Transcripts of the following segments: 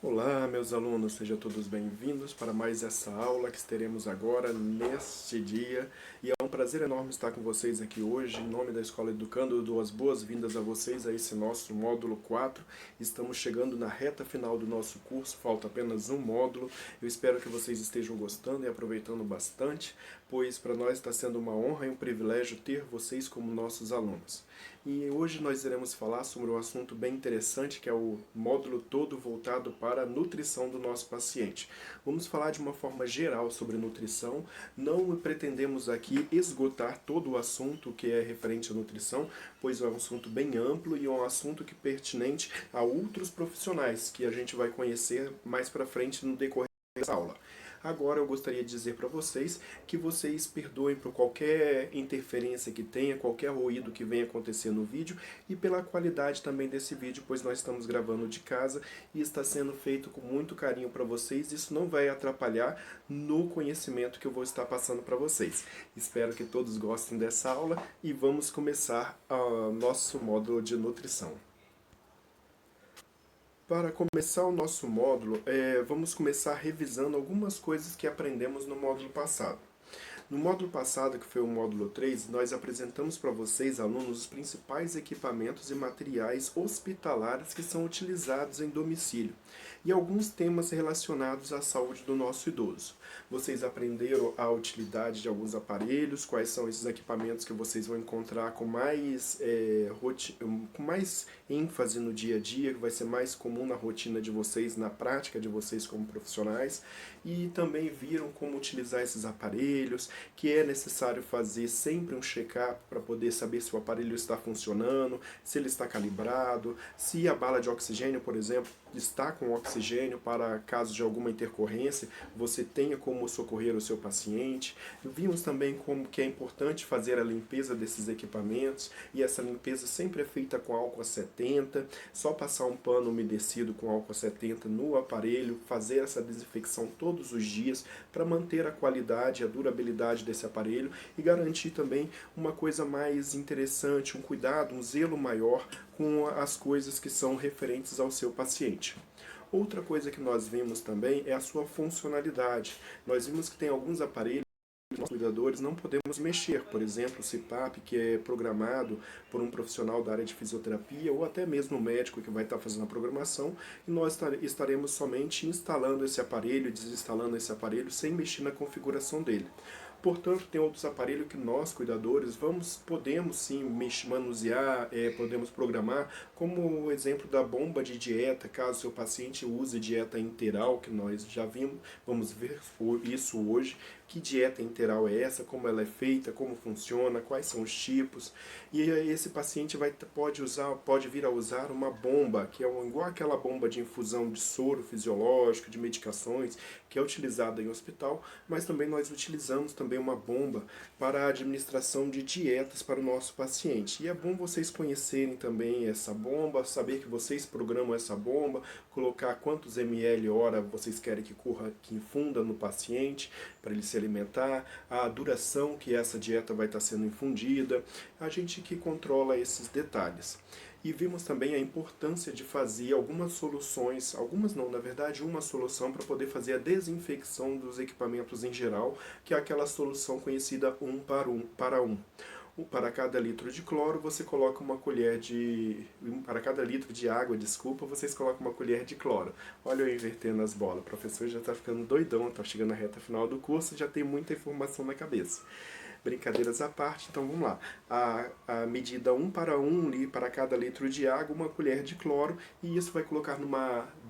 Olá, meus alunos, sejam todos bem-vindos para mais essa aula que teremos agora neste dia. E é um prazer enorme estar com vocês aqui hoje. Em nome da Escola Educando, eu dou as boas-vindas a vocês a esse nosso módulo 4. Estamos chegando na reta final do nosso curso, falta apenas um módulo. Eu espero que vocês estejam gostando e aproveitando bastante, pois para nós está sendo uma honra e um privilégio ter vocês como nossos alunos. E hoje nós iremos falar sobre um assunto bem interessante, que é o módulo todo voltado para a nutrição do nosso paciente. Vamos falar de uma forma geral sobre nutrição, não pretendemos aqui esgotar todo o assunto que é referente à nutrição, pois é um assunto bem amplo e é um assunto que é pertinente a outros profissionais, que a gente vai conhecer mais para frente no decorrer dessa aula. Agora eu gostaria de dizer para vocês que vocês perdoem por qualquer interferência que tenha, qualquer ruído que venha acontecer no vídeo e pela qualidade também desse vídeo, pois nós estamos gravando de casa e está sendo feito com muito carinho para vocês. Isso não vai atrapalhar no conhecimento que eu vou estar passando para vocês. Espero que todos gostem dessa aula e vamos começar o nosso módulo de nutrição. Para começar o nosso módulo, vamos começar revisando algumas coisas que aprendemos no módulo passado. No módulo passado, que foi o módulo 3, nós apresentamos para vocês, alunos, os principais equipamentos e materiais hospitalares que são utilizados em domicílio e alguns temas relacionados à saúde do nosso idoso. Vocês aprenderam a utilidade de alguns aparelhos, quais são esses equipamentos que vocês vão encontrar com mais ênfase no dia a dia, que vai ser mais comum na rotina de vocês, na prática de vocês como profissionais, e também viram como utilizar esses aparelhos, que é necessário fazer sempre um check-up para poder saber se o aparelho está funcionando, se ele está calibrado, se a bala de oxigênio, por exemplo, está com oxigênio para caso de alguma intercorrência, você tenha como socorrer o seu paciente. Vimos também como que é importante fazer a limpeza desses equipamentos, e essa limpeza sempre é feita com álcool 70, só passar um pano umedecido com álcool 70 no aparelho, fazer essa desinfecção todos os dias para manter a qualidade e a durabilidade desse aparelho e garantir também uma coisa mais interessante, um cuidado, um zelo maior com as coisas que são referentes ao seu paciente. Outra coisa que nós vimos também é a sua funcionalidade. Nós vimos que tem alguns aparelhos que nós cuidadores não podemos mexer, por exemplo, o CPAP, que é programado por um profissional da área de fisioterapia ou até mesmo o médico que vai estar fazendo a programação, e nós estaremos somente instalando esse aparelho e desinstalando esse aparelho sem mexer na configuração dele. Portanto, tem outros aparelhos que nós, cuidadores, podemos sim manusear, podemos programar, como o exemplo da bomba de dieta, caso seu paciente use dieta interal, que nós já vimos, vamos ver isso hoje. Que dieta interal é essa, como ela é feita, como funciona, quais são os tipos. E aí esse paciente pode vir a usar uma bomba, que é igual aquela bomba de infusão de soro fisiológico, de medicações, que é utilizada em hospital, mas também nós utilizamos também uma bomba para a administração de dietas para o nosso paciente. E é bom vocês conhecerem também essa bomba, saber que vocês programam essa bomba, colocar quantos ml hora vocês querem que infunda no paciente, para ele se alimentar, a duração que essa dieta vai estar sendo infundida, a gente que controla esses detalhes. E vimos também a importância de fazer algumas soluções, algumas não, na verdade uma solução para poder fazer a desinfecção dos equipamentos em geral, que é aquela solução conhecida 1 para 1. Para cada litro de cloro, você coloca uma colher de... Para cada litro de água, desculpa, vocês colocam uma colher de cloro. Olha eu invertendo as bolas. O professor já está ficando doidão, está chegando na reta final do curso e já tem muita informação na cabeça. Brincadeiras à parte, então vamos lá. A medida 1 para 1 para cada litro de água, uma colher de cloro, e isso vai colocar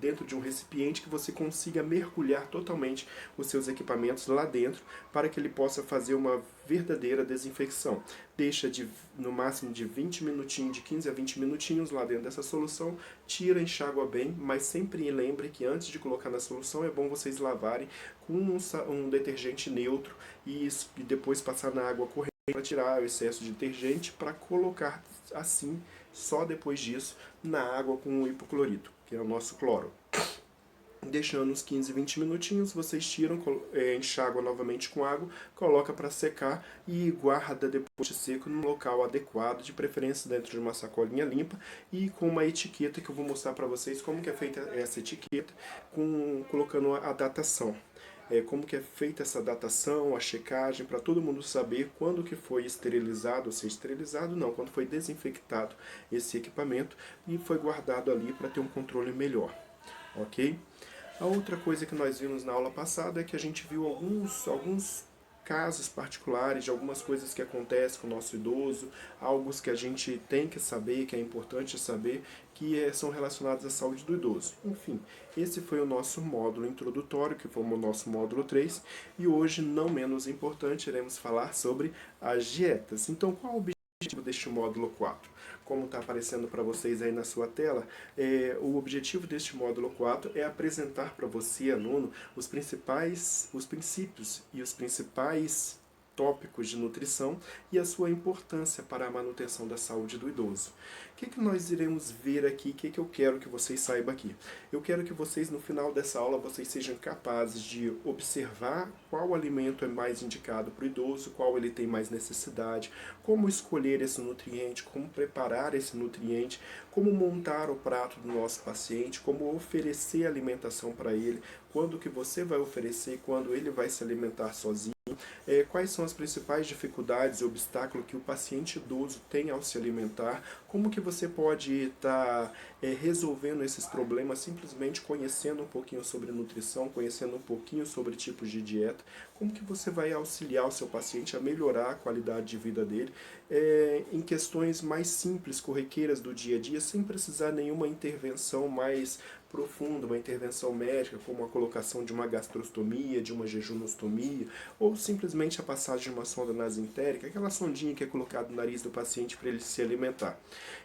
dentro de um recipiente que você consiga mergulhar totalmente os seus equipamentos lá dentro, para que ele possa fazer uma verdadeira desinfecção. Deixa no máximo de 20 minutinhos, de 15 a 20 minutinhos lá dentro dessa solução, tira, enxágua bem, mas sempre lembre que antes de colocar na solução é bom vocês lavarem com um detergente neutro e depois passar na água corrente para tirar o excesso de detergente, para colocar assim, só depois disso, na água com o hipoclorito, que é o nosso cloro. deixando uns 15, 20 minutinhos, vocês tiram, enxágua novamente com água, coloca para secar e guarda depois de seco num local adequado, de preferência dentro de uma sacolinha limpa e com uma etiqueta que eu vou mostrar para vocês como que é feita essa etiqueta, colocando a datação. Como que é feita essa datação, a checagem, para todo mundo saber quando que foi esterilizado, ou seja, esterilizado não, quando foi desinfectado esse equipamento e foi guardado ali para ter um controle melhor, ok? A outra coisa que nós vimos na aula passada é que a gente viu alguns casos particulares de algumas coisas que acontecem com o nosso idoso, algo que a gente tem que saber, que é importante saber, que são relacionados à saúde do idoso. Enfim, esse foi o nosso módulo introdutório, que foi o nosso módulo 3, e hoje, não menos importante, iremos falar sobre as dietas. Então, qual o objetivo deste módulo 4? Como está aparecendo para vocês aí na sua tela, o objetivo deste módulo 4 é apresentar para você, aluno, os princípios e os principais tópicos de nutrição e a sua importância para a manutenção da saúde do idoso. O que nós iremos ver aqui? O que eu quero que vocês saibam aqui? Eu quero que vocês, no final dessa aula, vocês sejam capazes de observar qual alimento é mais indicado para o idoso, qual ele tem mais necessidade, como escolher esse nutriente, como preparar esse nutriente, como montar o prato do nosso paciente, como oferecer alimentação para ele, quando que você vai oferecer, quando ele vai se alimentar sozinho, quais são as principais dificuldades e obstáculos que o paciente idoso tem ao se alimentar, como que você pode estar resolvendo esses problemas simplesmente conhecendo um pouquinho sobre nutrição, conhecendo um pouquinho sobre tipos de dieta, como que você vai auxiliar o seu paciente a melhorar a qualidade de vida dele em questões mais simples, corriqueiras do dia a dia, sem precisar nenhuma intervenção mais profunda, uma intervenção médica, como a colocação de uma gastrostomia, de uma jejunostomia, ou simplesmente a passagem de uma sonda nasentérica, aquela sondinha que é colocada no nariz do paciente para ele se alimentar.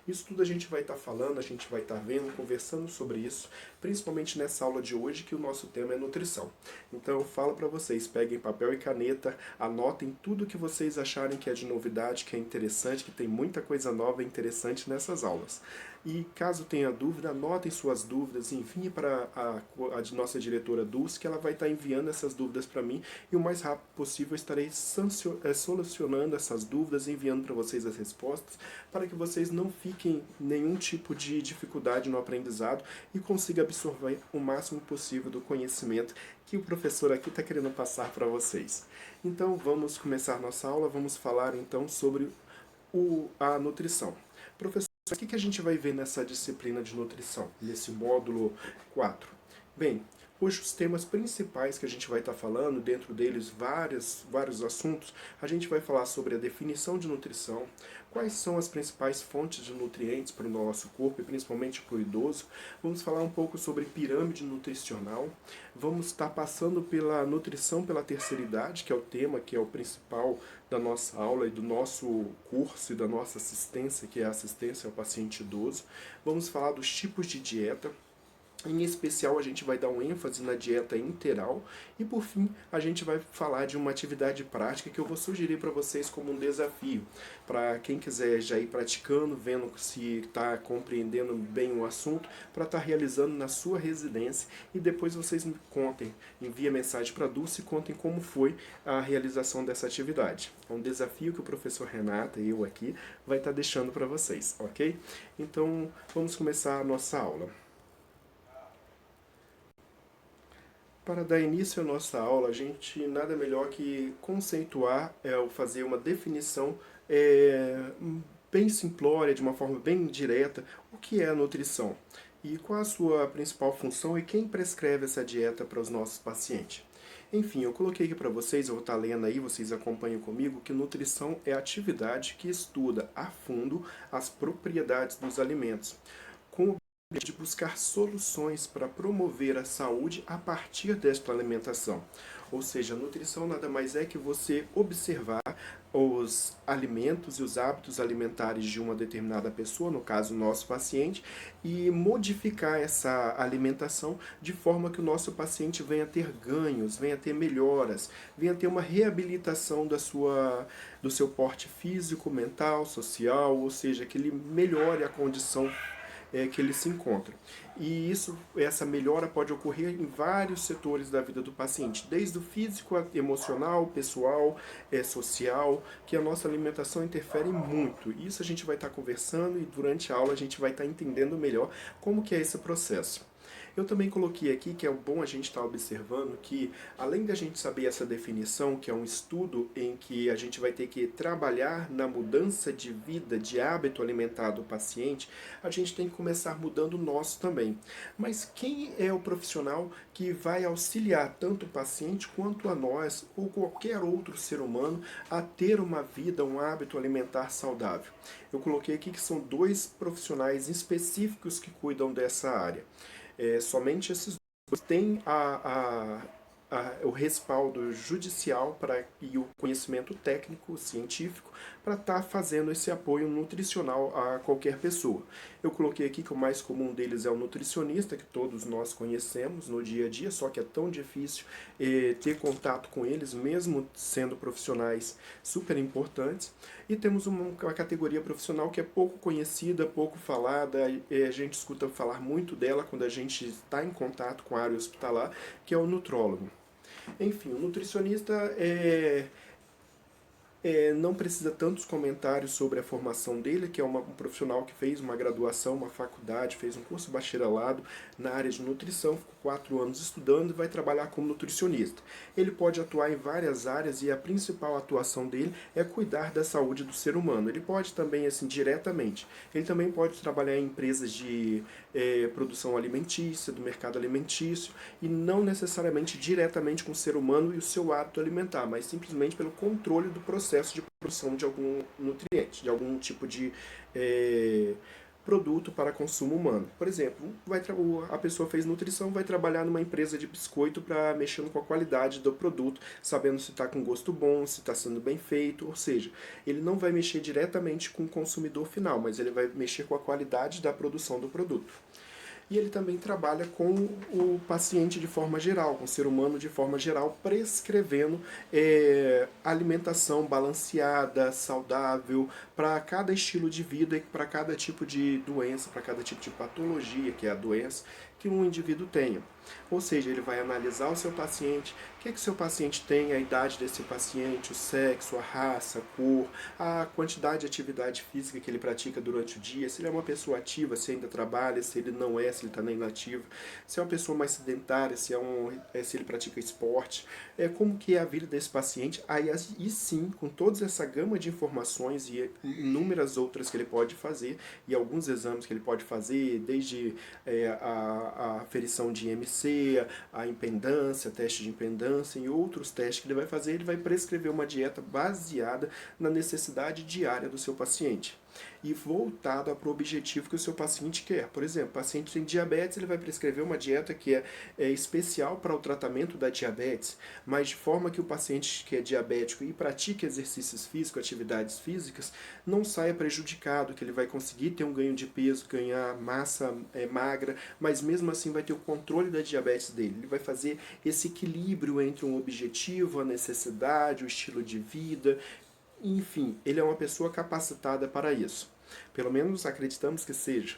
Isso tudo a gente vai estar falando, a gente vai estar vendo, conversando sobre isso, principalmente nessa aula de hoje, que o nosso tema é nutrição. Então eu falo para vocês, peguem papel e caneta, anotem tudo que vocês acharem que é de novidade, que é interessante, que tem muita coisa nova e interessante nessas aulas. E caso tenha dúvida, anotem suas dúvidas, enviem para a nossa diretora Dulce, que ela vai estar enviando essas dúvidas para mim, e o mais rápido possível eu estarei solucionando essas dúvidas, enviando para vocês as respostas, para que vocês não fiquem nenhum tipo de dificuldade no aprendizado e consigam absorver o máximo possível do conhecimento que o professor aqui está querendo passar para vocês. Então vamos começar nossa aula, vamos falar então sobre a nutrição. Professor, o que a gente vai ver nessa disciplina de nutrição, nesse módulo 4? Bem, hoje os temas principais que a gente vai estar falando, dentro deles vários assuntos, a gente vai falar sobre a definição de nutrição, quais são as principais fontes de nutrientes para o nosso corpo e principalmente para o idoso. Vamos falar um pouco sobre pirâmide nutricional, vamos estar passando pela nutrição pela terceira idade, que é o tema, que é o principal da nossa aula e do nosso curso e da nossa assistência, que é a assistência ao paciente idoso. Vamos falar dos tipos de dieta. Em especial, a gente vai dar um ênfase na dieta integral e, por fim, a gente vai falar de uma atividade prática que eu vou sugerir para vocês como um desafio, para quem quiser já ir praticando, vendo se está compreendendo bem o assunto, para estar realizando na sua residência e depois vocês me contem, enviem mensagem para a Dulce e contem como foi a realização dessa atividade. É um desafio que o professor Renata e eu aqui vai estar deixando para vocês, ok? Então, vamos começar a nossa aula. Para dar início à nossa aula, a gente nada melhor que conceituar, ou fazer uma definição bem simplória, de uma forma bem direta, o que é a nutrição e qual a sua principal função e quem prescreve essa dieta para os nossos pacientes. Enfim, eu coloquei aqui para vocês, eu vou estar lendo aí, vocês acompanham comigo, que nutrição é a atividade que estuda a fundo as propriedades dos alimentos, com de buscar soluções para promover a saúde a partir desta alimentação. Ou seja, a nutrição nada mais é que você observar os alimentos e os hábitos alimentares de uma determinada pessoa, no caso o nosso paciente, e modificar essa alimentação de forma que o nosso paciente venha ter ganhos, venha ter melhoras, venha ter uma reabilitação do seu porte físico, mental, social, ou seja, que ele melhore a condição que ele se encontra. E essa melhora pode ocorrer em vários setores da vida do paciente, desde o físico, emocional, pessoal, social, que a nossa alimentação interfere muito. Isso a gente vai estar conversando e durante a aula a gente vai estar entendendo melhor como que é esse processo. Eu também coloquei aqui que é bom a gente estar observando que, além da gente saber essa definição, que é um estudo em que a gente vai ter que trabalhar na mudança de vida, de hábito alimentar do paciente, a gente tem que começar mudando o nosso também. Mas quem é o profissional que vai auxiliar tanto o paciente quanto a nós ou qualquer outro ser humano a ter uma vida, um hábito alimentar saudável? Eu coloquei aqui que são 2 profissionais específicos que cuidam dessa área. Somente esses dois têm o respaldo judicial e o conhecimento técnico, científico, para estar fazendo esse apoio nutricional a qualquer pessoa. Eu coloquei aqui que o mais comum deles é o nutricionista, que todos nós conhecemos no dia a dia, só que é tão difícil ter contato com eles, mesmo sendo profissionais super importantes. E temos uma categoria profissional que é pouco conhecida, pouco falada, a gente escuta falar muito dela quando a gente está em contato com a área hospitalar, que é o nutrólogo. Enfim, o nutricionista não precisa tantos comentários sobre a formação dele, que é um profissional que fez uma graduação, uma faculdade, fez um curso bacharelado na área de nutrição, ficou 4 anos estudando e vai trabalhar como nutricionista. Ele pode atuar em várias áreas e a principal atuação dele é cuidar da saúde do ser humano. Ele pode também, assim, diretamente, ele também pode trabalhar em empresas de produção alimentícia, do mercado alimentício, e não necessariamente diretamente com o ser humano e o seu hábito alimentar, mas simplesmente pelo controle do processo de produção de algum nutriente, de algum tipo de produto para consumo humano. Por exemplo, a pessoa fez nutrição, vai trabalhar numa empresa de biscoito para mexendo com a qualidade do produto, sabendo se está com gosto bom, se está sendo bem feito, ou seja, ele não vai mexer diretamente com o consumidor final, mas ele vai mexer com a qualidade da produção do produto. E ele também trabalha com o paciente de forma geral, com o ser humano de forma geral, prescrevendo alimentação balanceada, saudável, para cada estilo de vida e para cada tipo de doença, para cada tipo de patologia, que é a doença, que um indivíduo tenha. Ou seja, ele vai analisar o seu paciente, o que é que o seu paciente tem, a idade desse paciente, o sexo, a raça, a cor, a quantidade de atividade física que ele pratica durante o dia, se ele é uma pessoa ativa, se ainda trabalha, se ele não é, se ele está na inativa, se é uma pessoa mais sedentária, se ele pratica esporte, como que é a vida desse paciente, e sim, com toda essa gama de informações e inúmeras outras que ele pode fazer, e alguns exames que ele pode fazer, desde a aferição de IMC, a impedância, teste de impedância e outros testes que ele vai fazer, ele vai prescrever uma dieta baseada na necessidade diária do seu paciente e voltada para o objetivo que o seu paciente quer. Por exemplo, o paciente tem diabetes, ele vai prescrever uma dieta que é especial para o tratamento da diabetes, mas de forma que o paciente que é diabético e pratica exercícios físicos, atividades físicas, não saia prejudicado, que ele vai conseguir ter um ganho de peso, ganhar massa magra, mas mesmo assim vai ter o controle da diabetes dele. Ele vai fazer esse equilíbrio entre um objetivo, a necessidade, o estilo de vida. Enfim, ele é uma pessoa capacitada para isso. Pelo menos acreditamos que seja.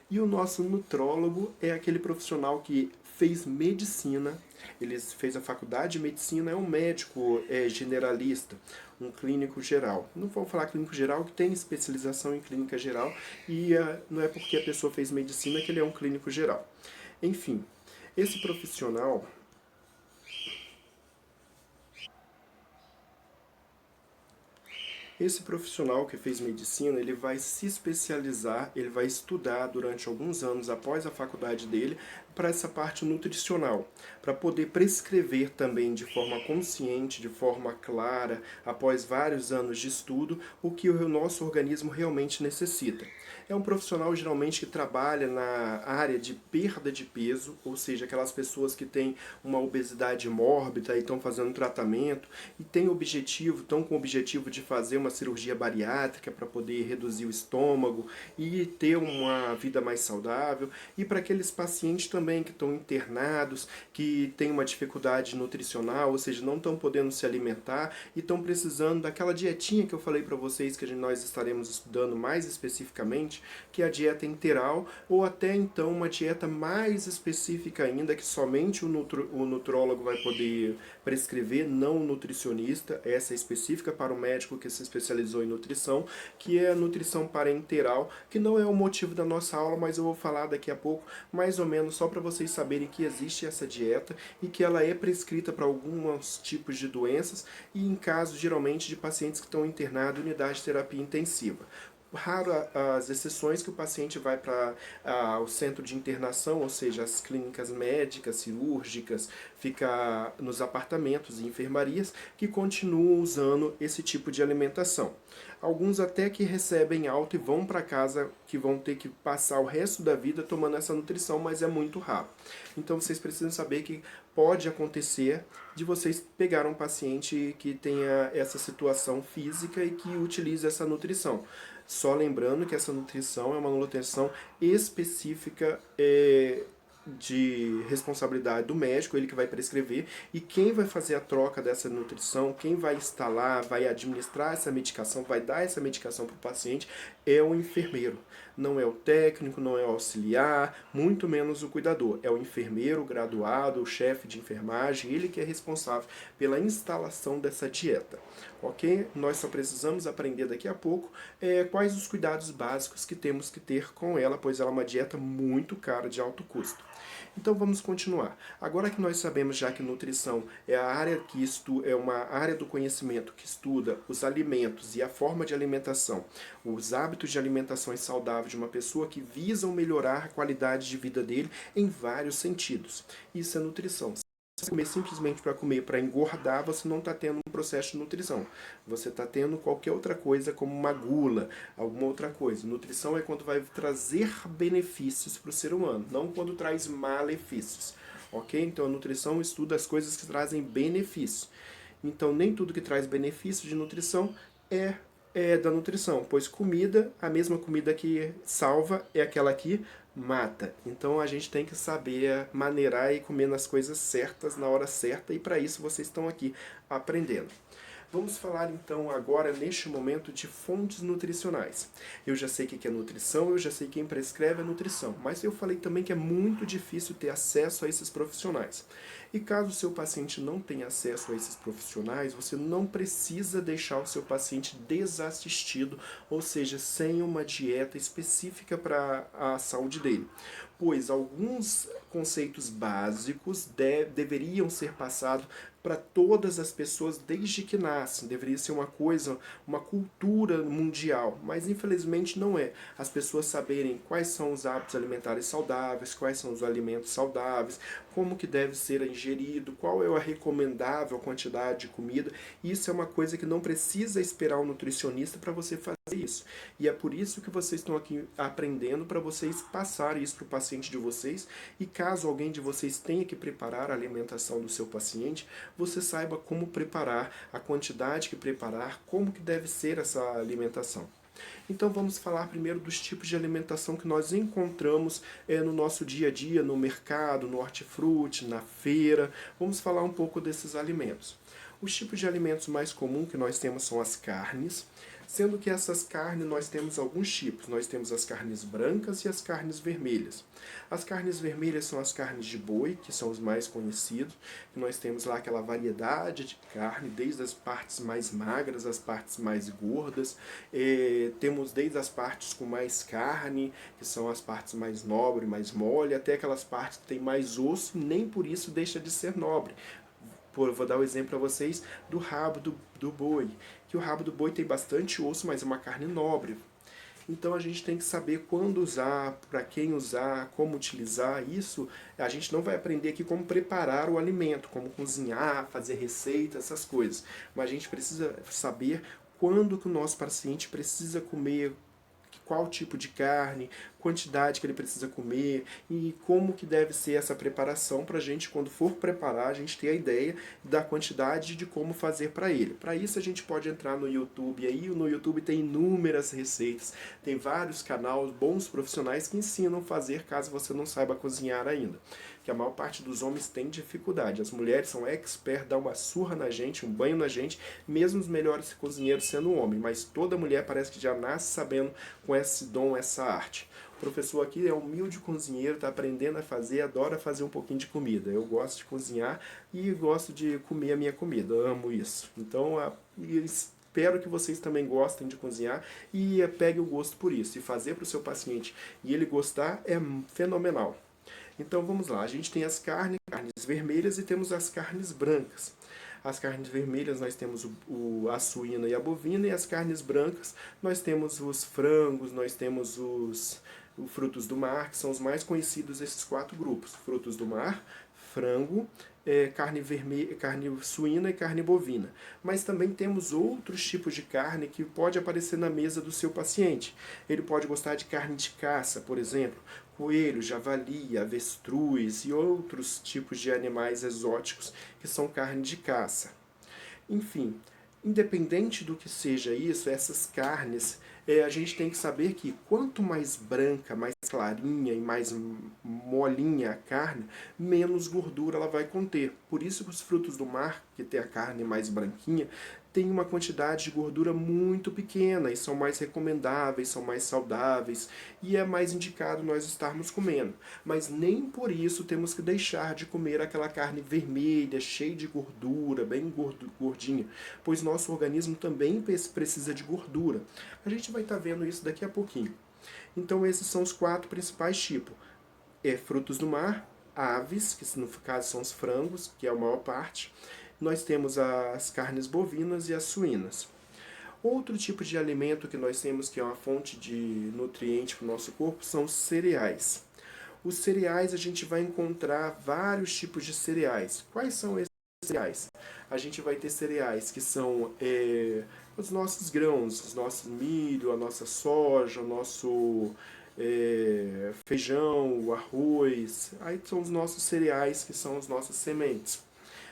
E o nosso nutrólogo é aquele profissional que fez medicina, ele fez a faculdade de medicina, é um médico generalista, um clínico geral. Não vou falar clínico geral, que tem especialização em clínica geral, e não é porque a pessoa fez medicina que ele é um clínico geral. Enfim, esse profissional que fez medicina, ele vai se especializar, ele vai estudar durante alguns anos após a faculdade dele para essa parte nutricional, para poder prescrever também de forma consciente, de forma clara, após vários anos de estudo, o que o nosso organismo realmente necessita. É um profissional geralmente que trabalha na área de perda de peso, ou seja, aquelas pessoas que têm uma obesidade mórbida e estão fazendo tratamento e estão com o objetivo de fazer uma uma cirurgia bariátrica para poder reduzir o estômago e ter uma vida mais saudável. E para aqueles pacientes também que estão internados, que têm uma dificuldade nutricional, ou seja, não estão podendo se alimentar e estão precisando daquela dietinha que eu falei para vocês, que nós estaremos estudando mais especificamente, que é a dieta interal, ou até então uma dieta mais específica ainda, que somente o nutrólogo vai poder prescrever, não o nutricionista. Essa é específica para o médico que se especializou em nutrição, que é a nutrição parenteral, que não é o motivo da nossa aula, mas eu vou falar daqui a pouco, mais ou menos só para vocês saberem que existe essa dieta e que ela é prescrita para alguns tipos de doenças e em casos geralmente de pacientes que estão internados em unidade de terapia intensiva. Raro as exceções que o paciente vai para o centro de internação, ou seja, as clínicas médicas, cirúrgicas, fica nos apartamentos e enfermarias, que continuam usando esse tipo de alimentação. Alguns até que recebem alta e vão para casa, que vão ter que passar o resto da vida tomando essa nutrição, mas é muito raro. Então vocês precisam saber que pode acontecer de vocês pegar um paciente que tenha essa situação física e que utilize essa nutrição. Só lembrando que essa nutrição é uma nutrição específica de responsabilidade do médico, ele que vai prescrever, e quem vai fazer a troca dessa nutrição, quem vai instalar, vai administrar essa medicação, vai dar essa medicação para o paciente, é o enfermeiro. Não é o técnico, não é o auxiliar, muito menos o cuidador. É o enfermeiro graduado, o chefe de enfermagem, ele que é responsável pela instalação dessa dieta. Ok? Nós só precisamos aprender daqui a pouco quais os cuidados básicos que temos que ter com ela, pois ela é uma dieta muito cara, de alto custo. Então vamos continuar. Agora que nós sabemos já que nutrição é a área é uma área do conhecimento que estuda os alimentos e a forma de alimentação, os hábitos de alimentação saudável de uma pessoa que visam melhorar a qualidade de vida dele em vários sentidos. Isso é nutrição. Se comer simplesmente para comer, para engordar, você não está tendo um processo de nutrição. Você está tendo qualquer outra coisa, como uma gula, alguma outra coisa. Nutrição é quando vai trazer benefícios para o ser humano, não quando traz malefícios. Ok? Então a nutrição estuda as coisas que trazem benefícios. Então nem tudo que traz benefício de nutrição é da nutrição, pois comida, a mesma comida que salva é aquela que mata. Então a gente tem que saber maneirar e comer nas coisas certas, na hora certa, e para isso vocês estão aqui aprendendo. Vamos falar então agora, neste momento, de fontes nutricionais. Eu já sei o que é nutrição, eu já sei quem prescreve a nutrição, mas eu falei também que é muito difícil ter acesso a esses profissionais. E caso o seu paciente não tenha acesso a esses profissionais, você não precisa deixar o seu paciente desassistido, ou seja, sem uma dieta específica para a saúde dele. Pois alguns conceitos básicos deveriam ser passados para todas as pessoas desde que nascem. Deveria ser uma coisa, uma cultura mundial, mas infelizmente não é. As pessoas saberem quais são os hábitos alimentares saudáveis, quais são os alimentos saudáveis, como que deve ser ingerido, qual é a recomendável quantidade de comida. Isso é uma coisa que não precisa esperar o nutricionista para você fazer isso. E é por isso que vocês estão aqui aprendendo, para vocês passarem isso para o paciente de vocês. E caso alguém de vocês tenha que preparar a alimentação do seu paciente, você saiba como preparar, a quantidade que preparar, como que deve ser essa alimentação. Então vamos falar primeiro dos tipos de alimentação que nós encontramos no nosso dia a dia, no mercado, no hortifruti, na feira. Vamos falar um pouco desses alimentos. Os tipos de alimentos mais comuns que nós temos são as carnes, sendo que essas carnes nós temos alguns tipos. Nós temos as carnes brancas e as carnes vermelhas. As carnes vermelhas são as carnes de boi, que são os mais conhecidos. Nós temos lá aquela variedade de carne, desde as partes mais magras, as partes mais gordas. Temos desde as partes com mais carne, que são as partes mais nobres, mais mole, até aquelas partes que têm mais osso, e nem por isso deixa de ser nobre. Vou dar o exemplo para vocês do rabo do boi, que o rabo do boi tem bastante osso, mas é uma carne nobre. Então a gente tem que saber quando usar, para quem usar, como utilizar isso. A gente não vai aprender aqui como preparar o alimento, como cozinhar, fazer receita, essas coisas. Mas a gente precisa saber quando que o nosso paciente precisa comer, qual tipo de carne, quantidade que ele precisa comer e como que deve ser essa preparação para a gente, quando for preparar, a gente ter a ideia da quantidade de como fazer para ele. Para isso a gente pode entrar no YouTube, aí no YouTube tem inúmeras receitas, tem vários canais, bons profissionais que ensinam a fazer caso você não saiba cozinhar ainda. Que a maior parte dos homens tem dificuldade. As mulheres são expert, dá uma surra na gente, um banho na gente, mesmo os melhores cozinheiros sendo um homem, mas toda mulher parece que já nasce sabendo com esse dom, essa arte. O professor aqui é um humilde cozinheiro, está aprendendo a fazer, adora fazer um pouquinho de comida. Eu gosto de cozinhar e gosto de comer a minha comida, eu amo isso. Então, espero que vocês também gostem de cozinhar e peguem o gosto por isso. E fazer para o seu paciente e ele gostar é fenomenal. Então vamos lá, a gente tem as carnes vermelhas e temos as carnes brancas. As carnes vermelhas nós temos a suína e a bovina, e as carnes brancas nós temos os frangos, nós temos os frutos do mar, que são os mais conhecidos desses 4 grupos. Frutos do mar, frango, carne vermelha, carne suína e carne bovina. Mas também temos outros tipos de carne que pode aparecer na mesa do seu paciente. Ele pode gostar de carne de caça, por exemplo, coelho, javali, avestruz e outros tipos de animais exóticos que são carne de caça. Enfim, independente do que seja isso, essas carnes, a gente tem que saber que quanto mais branca, mais clarinha e mais molinha a carne, menos gordura ela vai conter. Por isso que os frutos do mar, que tem a carne mais branquinha, tem uma quantidade de gordura muito pequena e são mais recomendáveis, são mais saudáveis e é mais indicado nós estarmos comendo. Mas nem por isso temos que deixar de comer aquela carne vermelha, cheia de gordura, bem gordinha, pois nosso organismo também precisa de gordura. A gente vai estar vendo isso daqui a pouquinho. Então esses são os 4 principais tipos. Frutos do mar, aves, que no caso são os frangos, que é a maior parte. Nós temos as carnes bovinas e as suínas. Outro tipo de alimento que nós temos que é uma fonte de nutriente para o nosso corpo são os cereais. Os cereais a gente vai encontrar vários tipos de cereais. Quais são esses cereais? A gente vai ter cereais que são os nossos grãos, os nossos milho, a nossa soja, o nosso feijão, o arroz. Aí são os nossos cereais, que são as nossas sementes.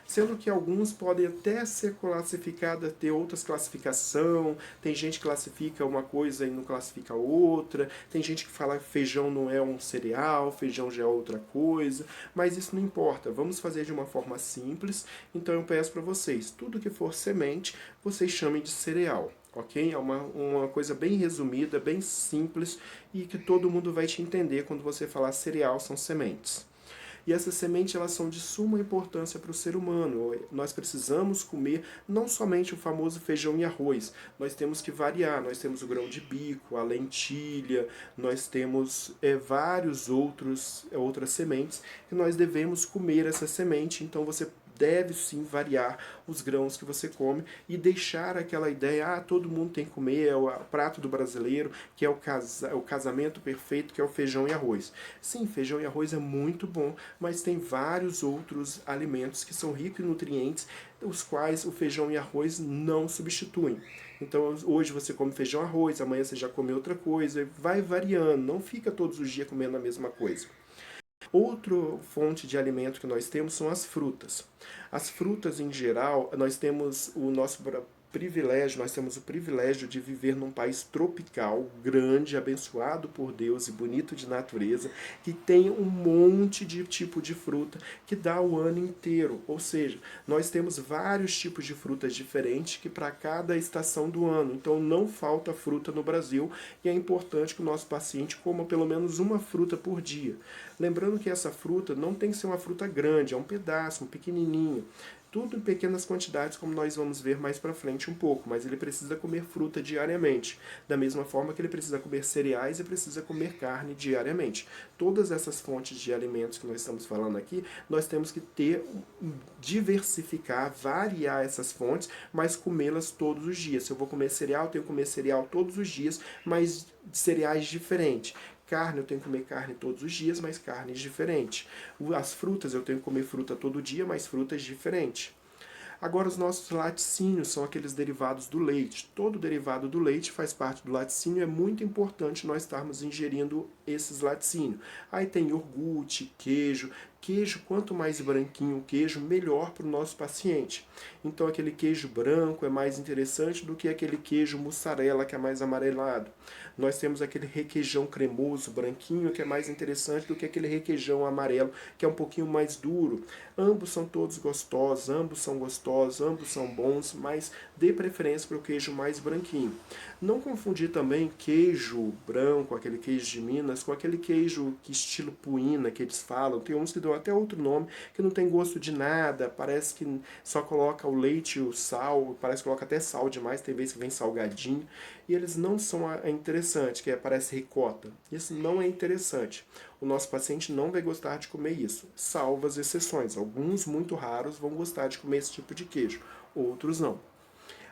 Sendo que alguns podem até ser classificados, ter outras classificação, tem gente que classifica uma coisa e não classifica outra, tem gente que fala que feijão não é um cereal, feijão já é outra coisa, mas isso não importa, vamos fazer de uma forma simples, então eu peço para vocês, tudo que for semente, vocês chamem de cereal. Ok? É uma coisa bem resumida, bem simples e que todo mundo vai te entender quando você falar cereal, são sementes. E essas sementes elas são de suma importância para o ser humano. Nós precisamos comer não somente o famoso feijão e arroz, nós temos que variar. Nós temos o grão de bico, a lentilha, nós temos vários outras sementes que nós devemos comer essa semente. Então você deve sim variar os grãos que você come e deixar aquela ideia, todo mundo tem que comer, é o prato do brasileiro, que é o casamento perfeito, que é o feijão e arroz. Sim, feijão e arroz é muito bom, mas tem vários outros alimentos que são ricos em nutrientes, os quais o feijão e arroz não substituem. Então hoje você come feijão e arroz, amanhã você já come outra coisa, vai variando, não fica todos os dias comendo a mesma coisa. Outra fonte de alimento que nós temos são as frutas. As frutas, em geral, nós temos o privilégio de viver num país tropical, grande, abençoado por Deus e bonito de natureza, que tem um monte de tipo de fruta que dá o ano inteiro. Ou seja, nós temos vários tipos de frutas diferentes que para cada estação do ano. Então não falta fruta no Brasil e é importante que o nosso paciente coma pelo menos uma fruta por dia. Lembrando que essa fruta não tem que ser uma fruta grande, é um pedaço, um pequenininho. Tudo em pequenas quantidades, como nós vamos ver mais para frente um pouco, mas ele precisa comer fruta diariamente, da mesma forma que ele precisa comer cereais e precisa comer carne diariamente. Todas essas fontes de alimentos que nós estamos falando aqui, nós temos que diversificar, variar essas fontes, mas comê-las todos os dias. Se eu vou comer cereal, tenho que comer cereal todos os dias, mas cereais diferentes. Carne, eu tenho que comer carne todos os dias, mas carnes diferentes. As frutas, eu tenho que comer fruta todo dia, mas frutas diferentes. Agora, os nossos laticínios são aqueles derivados do leite. Todo derivado do leite faz parte do laticínio, é muito importante nós estarmos ingerindo esses laticínios. Aí tem iogurte, queijo. Queijo, quanto mais branquinho o queijo, melhor para o nosso paciente. Então, aquele queijo branco é mais interessante do que aquele queijo mussarela, que é mais amarelado. Nós temos aquele requeijão cremoso, branquinho, que é mais interessante do que aquele requeijão amarelo, que é um pouquinho mais duro. Ambos são todos gostosos, ambos são bons, mas dê preferência para o queijo mais branquinho. Não confundir também queijo branco, aquele queijo de Minas, com aquele queijo que estilo puína que eles falam. Tem uns que dão até outro nome, que não tem gosto de nada, parece que só coloca o leite e o sal, parece que coloca até sal demais, tem vezes que vem salgadinho, e eles não são interessantes, que parece ricota. Isso não é interessante. O nosso paciente não vai gostar de comer isso, salvo as exceções. Alguns muito raros vão gostar de comer esse tipo de queijo, outros não.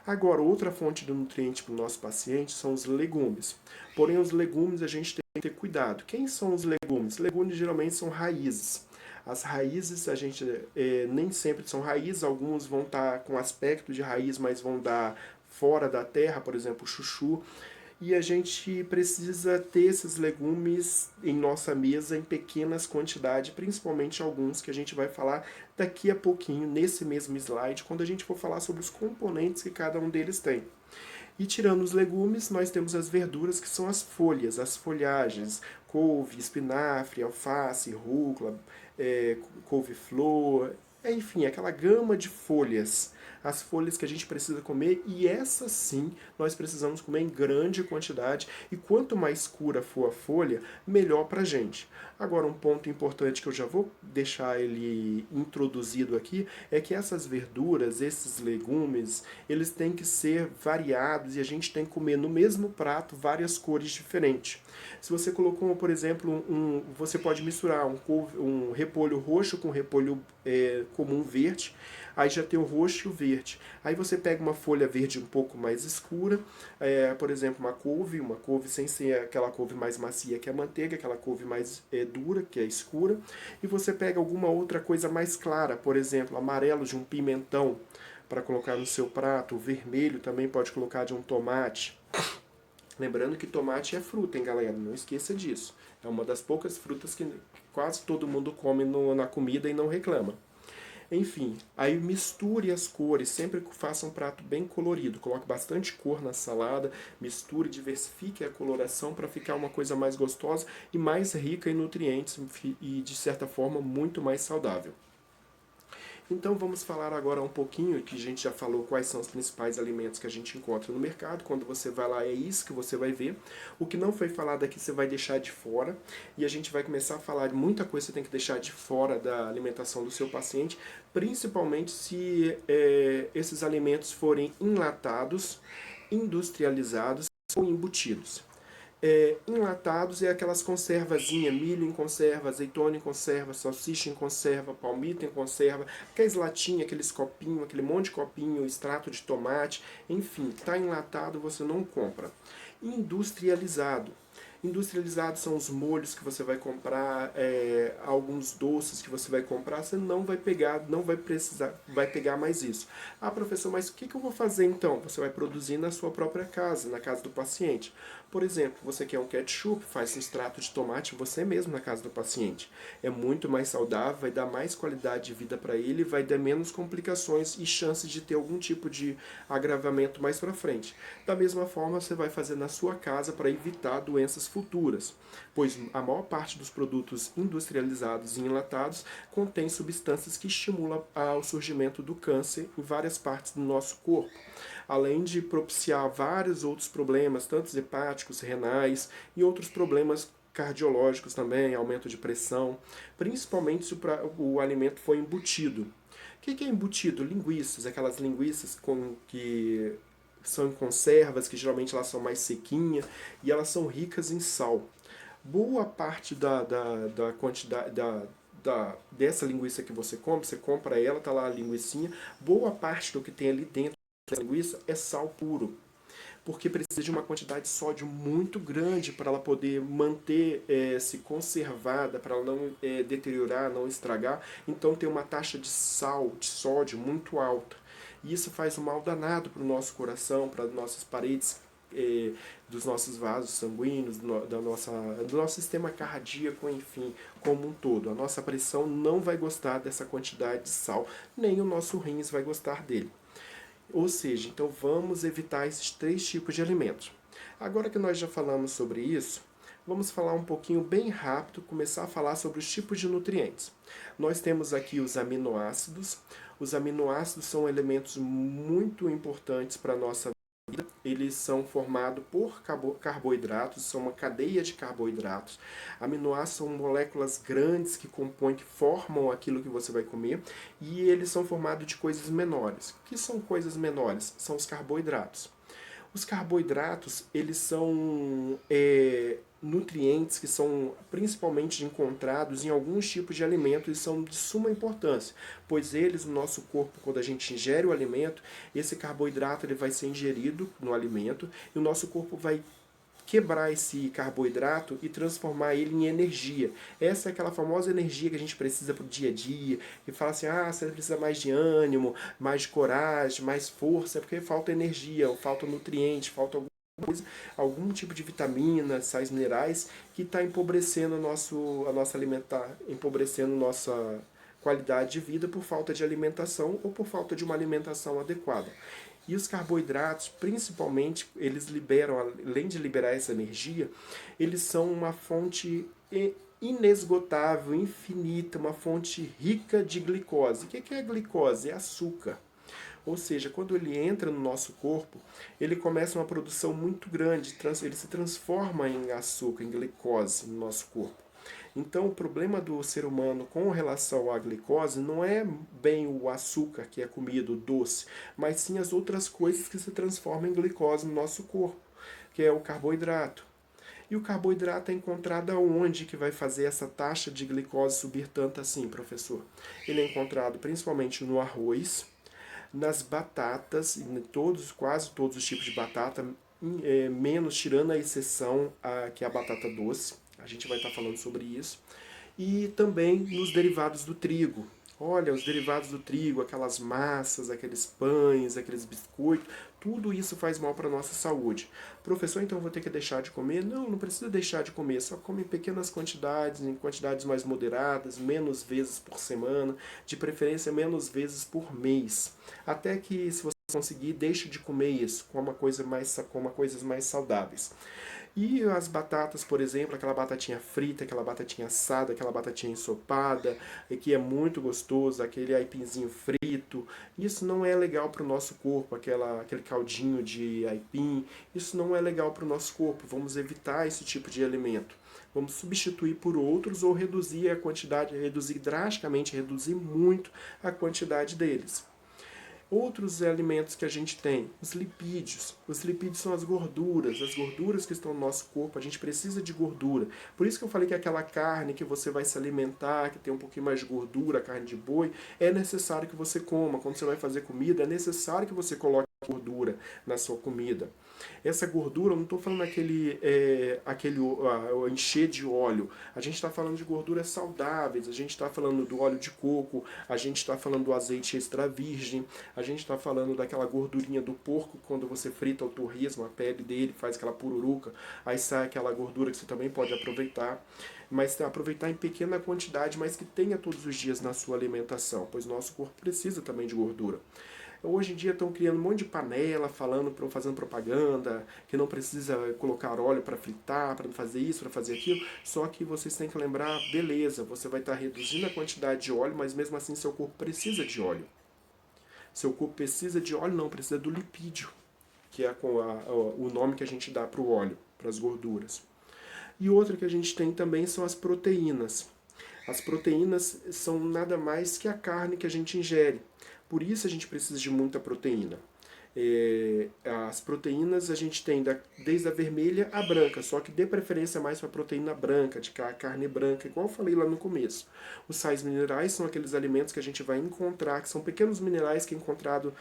Agora, outra fonte de nutriente para o nosso paciente são os legumes. Porém, os legumes a gente tem que ter cuidado. Quem são os legumes? Legumes geralmente são raízes. As raízes, a gente nem sempre são raízes, alguns vão estar com aspecto de raiz, mas vão dar fora da terra, por exemplo, o chuchu. E a gente precisa ter esses legumes em nossa mesa em pequenas quantidades, principalmente alguns que a gente vai falar daqui a pouquinho, nesse mesmo slide, quando a gente for falar sobre os componentes que cada um deles tem. E tirando os legumes, nós temos as verduras, que são as folhas, as folhagens, couve, espinafre, alface, rúcula, couve-flor, enfim, aquela gama de folhas. As folhas que a gente precisa comer, e essas sim nós precisamos comer em grande quantidade, e quanto mais escura for a folha, melhor para a gente. Agora, um ponto importante que eu já vou deixar ele introduzido aqui, é que essas verduras, esses legumes, eles têm que ser variados, e a gente tem que comer no mesmo prato várias cores diferentes. Se você colocou, por exemplo, você pode misturar um repolho roxo com repolho comum verde, aí já tem o roxo e o verde. Aí você pega uma folha verde um pouco mais escura, por exemplo, uma couve sem ser aquela couve mais macia que é a manteiga, aquela couve mais dura, que é escura, e você pega alguma outra coisa mais clara, por exemplo, amarelo de um pimentão, para colocar no seu prato, o vermelho também pode colocar de um tomate. Lembrando que tomate é fruta, hein, galera? Não esqueça disso. É uma das poucas frutas que quase todo mundo come na comida e não reclama. Enfim, aí misture as cores, sempre faça um prato bem colorido, coloque bastante cor na salada, misture, diversifique a coloração para ficar uma coisa mais gostosa e mais rica em nutrientes e, de certa forma, muito mais saudável. Então vamos falar agora um pouquinho, que a gente já falou quais são os principais alimentos que a gente encontra no mercado. Quando você vai lá é isso que você vai ver. O que não foi falado aqui você vai deixar de fora. E a gente vai começar a falar de muita coisa que você tem que deixar de fora da alimentação do seu paciente, principalmente se esses alimentos forem enlatados, industrializados ou embutidos. Enlatados é aquelas conservazinhas, milho em conserva, azeitona em conserva, salsicha em conserva, palmito em conserva, aquelas latinhas, aqueles copinhos, aquele monte de copinho, extrato de tomate, enfim, está enlatado, você não compra. Industrializado. Industrializados são os molhos que você vai comprar, alguns doces que você vai comprar, você não vai pegar, não vai precisar, vai pegar mais isso. Ah, professor, mas o que eu vou fazer então? Você vai produzir na sua própria casa, na casa do paciente. Por exemplo, você quer um ketchup, faz um extrato de tomate você mesmo na casa do paciente. É muito mais saudável, vai dar mais qualidade de vida para ele, vai dar menos complicações e chances de ter algum tipo de agravamento mais para frente. Da mesma forma, você vai fazer na sua casa para evitar doenças futuras, pois a maior parte dos produtos industrializados e enlatados contém substâncias que estimulam o surgimento do câncer em várias partes do nosso corpo, além de propiciar vários outros problemas, tanto hepáticos, renais e outros problemas cardiológicos também, aumento de pressão, principalmente se o alimento for embutido. O que é embutido? Linguiças, aquelas linguiças que são em conservas, que geralmente elas são mais sequinhas e elas são ricas em sal. Boa parte da quantidade dessa linguiça que você compra ela, tá lá a linguicinha, boa parte do que tem ali dentro da linguiça é sal puro, porque precisa de uma quantidade de sódio muito grande para ela poder manter-se conservada, para ela não deteriorar, não estragar. Então tem uma taxa de sal, de sódio muito alta. E isso faz um mal danado para o nosso coração, para as nossas paredes, dos nossos vasos sanguíneos, do nosso sistema cardíaco, enfim, como um todo. A nossa pressão não vai gostar dessa quantidade de sal, nem o nosso rins vai gostar dele. Ou seja, então vamos evitar esses 3 tipos de alimentos. Agora que nós já falamos sobre isso, vamos falar um pouquinho bem rápido, começar a falar sobre os tipos de nutrientes. Nós temos aqui os aminoácidos. Os aminoácidos são elementos muito importantes para a nossa vida. Eles são formados por carboidratos, são uma cadeia de carboidratos. Aminoácidos são moléculas grandes que compõem, que formam aquilo que você vai comer, e eles são formados de coisas menores. O que são coisas menores? São os carboidratos. Os carboidratos, eles são nutrientes que são principalmente encontrados em alguns tipos de alimentos e são de suma importância, pois eles, no nosso corpo, quando a gente ingere o alimento, esse carboidrato ele vai ser ingerido no alimento e o nosso corpo vai quebrar esse carboidrato e transformar ele em energia. Essa é aquela famosa energia que a gente precisa para o dia a dia, que fala assim, você precisa mais de ânimo, mais de coragem, mais força, é porque falta energia, ou falta nutriente, falta algum tipo de vitamina, sais minerais, que está empobrecendo a nossa alimentar, empobrecendo nossa qualidade de vida por falta de alimentação ou por falta de uma alimentação adequada. E os carboidratos, principalmente, eles liberam, além de liberar essa energia, eles são uma fonte inesgotável, infinita, uma fonte rica de glicose. O que é a glicose? É açúcar. Ou seja, quando ele entra no nosso corpo, ele começa uma produção muito grande, ele se transforma em açúcar, em glicose no nosso corpo. Então, o problema do ser humano com relação à glicose não é bem o açúcar que é comido, o doce, mas sim as outras coisas que se transformam em glicose no nosso corpo, que é o carboidrato. E o carboidrato é encontrado aonde que vai fazer essa taxa de glicose subir tanto assim, professor? Ele é encontrado principalmente no arroz, nas batatas, quase todos os tipos de batata, menos tirando a exceção que é a batata doce. A gente vai estar falando sobre isso. E também nos derivados do trigo. Olha, os derivados do trigo, aquelas massas, aqueles pães, aqueles biscoitos, tudo isso faz mal para a nossa saúde. Professor, então eu vou ter que deixar de comer? Não, não precisa deixar de comer, só come em pequenas quantidades, em quantidades mais moderadas, menos vezes por semana, de preferência menos vezes por mês. Até que, se você conseguir, deixe de comer isso, coma coisas mais saudáveis. E as batatas, por exemplo, aquela batatinha frita, aquela batatinha assada, aquela batatinha ensopada, que é muito gostoso, aquele aipinzinho frito, isso não é legal para o nosso corpo, aquele caldinho de aipim, isso não é legal para o nosso corpo, vamos evitar esse tipo de alimento. Vamos substituir por outros ou reduzir a quantidade, reduzir drasticamente, reduzir muito a quantidade deles. Outros alimentos que a gente tem, os lipídios. Os lipídios são as gorduras que estão no nosso corpo. A gente precisa de gordura. Por isso que eu falei que aquela carne que você vai se alimentar, que tem um pouquinho mais de gordura, carne de boi, é necessário que você coma. Quando você vai fazer comida, é necessário que você coloque gordura na sua comida. Essa gordura, eu não estou falando aquele encher de óleo. A gente está falando de gorduras saudáveis, a gente está falando do óleo de coco, a gente está falando do azeite extra virgem, a gente está falando daquela gordurinha do porco, quando você frita o torresmo, a pele dele, faz aquela pururuca, aí sai aquela gordura que você também pode aproveitar. Mas aproveitar em pequena quantidade, mas que tenha todos os dias na sua alimentação, pois nosso corpo precisa também de gordura. Hoje em dia estão criando um monte de panela, fazendo propaganda, que não precisa colocar óleo para fritar, para fazer isso, para fazer aquilo. Só que vocês têm que lembrar, beleza, você vai estar reduzindo a quantidade de óleo, mas mesmo assim seu corpo precisa de óleo. Seu corpo precisa de óleo, não, precisa do lipídio, que é o nome que a gente dá para o óleo, para as gorduras. E outra que a gente tem também são as proteínas. As proteínas são nada mais que a carne que a gente ingere. Por isso a gente precisa de muita proteína. As proteínas a gente tem desde a vermelha à branca, só que dê preferência mais para a proteína branca, de carne branca, igual eu falei lá no começo. Os sais minerais são aqueles alimentos que a gente vai encontrar, que são pequenos minerais que é encontrado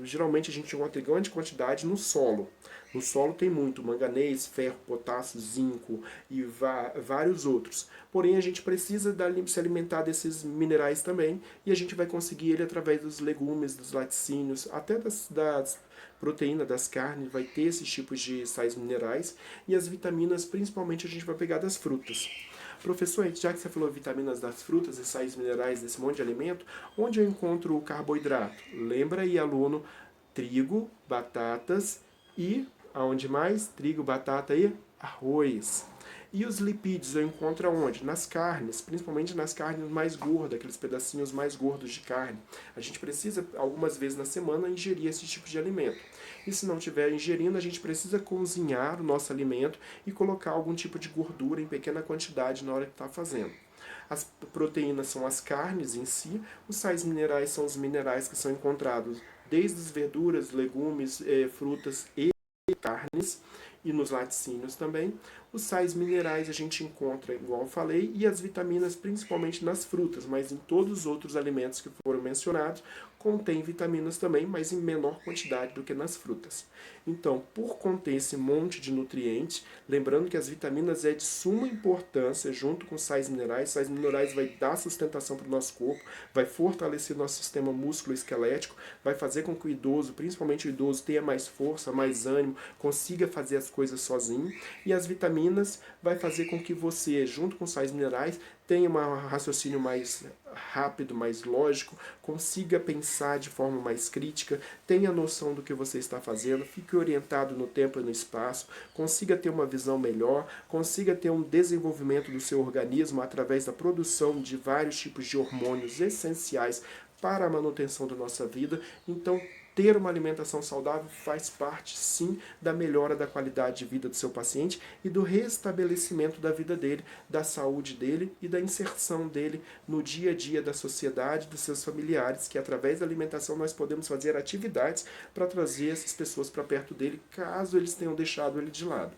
geralmente a gente encontra em grande quantidade no solo. No solo tem muito manganês, ferro, potássio, zinco e vários outros. Porém, a gente precisa se alimentar desses minerais também, e a gente vai conseguir ele através dos legumes, dos laticínios, até das proteínas das carnes, vai ter esses tipos de sais minerais, e as vitaminas, principalmente, a gente vai pegar das frutas. Professor, já que você falou vitaminas das frutas e sais minerais desse monte de alimento, onde eu encontro o carboidrato? Lembra aí, aluno, trigo, batatas e, aonde mais? Trigo, batata e arroz. E os lipídios eu encontro onde? Nas carnes, principalmente nas carnes mais gordas, aqueles pedacinhos mais gordos de carne. A gente precisa, algumas vezes na semana, ingerir esse tipo de alimento. E se não estiver ingerindo, a gente precisa cozinhar o nosso alimento e colocar algum tipo de gordura em pequena quantidade na hora que está fazendo. As proteínas são as carnes em si, os sais minerais são os minerais que são encontrados desde as verduras, legumes, frutas e carnes, e nos laticínios também. Os sais minerais a gente encontra, igual eu falei, e as vitaminas principalmente nas frutas, mas em todos os outros alimentos que foram mencionados, contém vitaminas também, mas em menor quantidade do que nas frutas. Então, por conter esse monte de nutrientes, lembrando que as vitaminas é de suma importância junto com os sais minerais vai dar sustentação para o nosso corpo, vai fortalecer nosso sistema músculo-esquelético, vai fazer com que o idoso, principalmente o idoso, tenha mais força, mais ânimo, consiga fazer as coisas sozinho, e as vitaminas vai fazer com que você, junto com os sais minerais, tenha um raciocínio mais rápido, mais lógico, consiga pensar de forma mais crítica, tenha noção do que você está fazendo, fique orientado no tempo e no espaço, consiga ter uma visão melhor, consiga ter um desenvolvimento do seu organismo através da produção de vários tipos de hormônios essenciais para a manutenção da nossa vida. Então, ter uma alimentação saudável faz parte, sim, da melhora da qualidade de vida do seu paciente e do restabelecimento da vida dele, da saúde dele e da inserção dele no dia a dia da sociedade, dos seus familiares, que através da alimentação nós podemos fazer atividades para trazer essas pessoas para perto dele, caso eles tenham deixado ele de lado.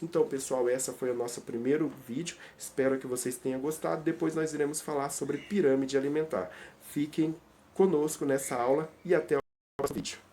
Então, pessoal, essa foi o nosso primeiro vídeo. Espero que vocês tenham gostado. Depois nós iremos falar sobre pirâmide alimentar. Fiquem conosco nessa aula e até o próximo vídeo.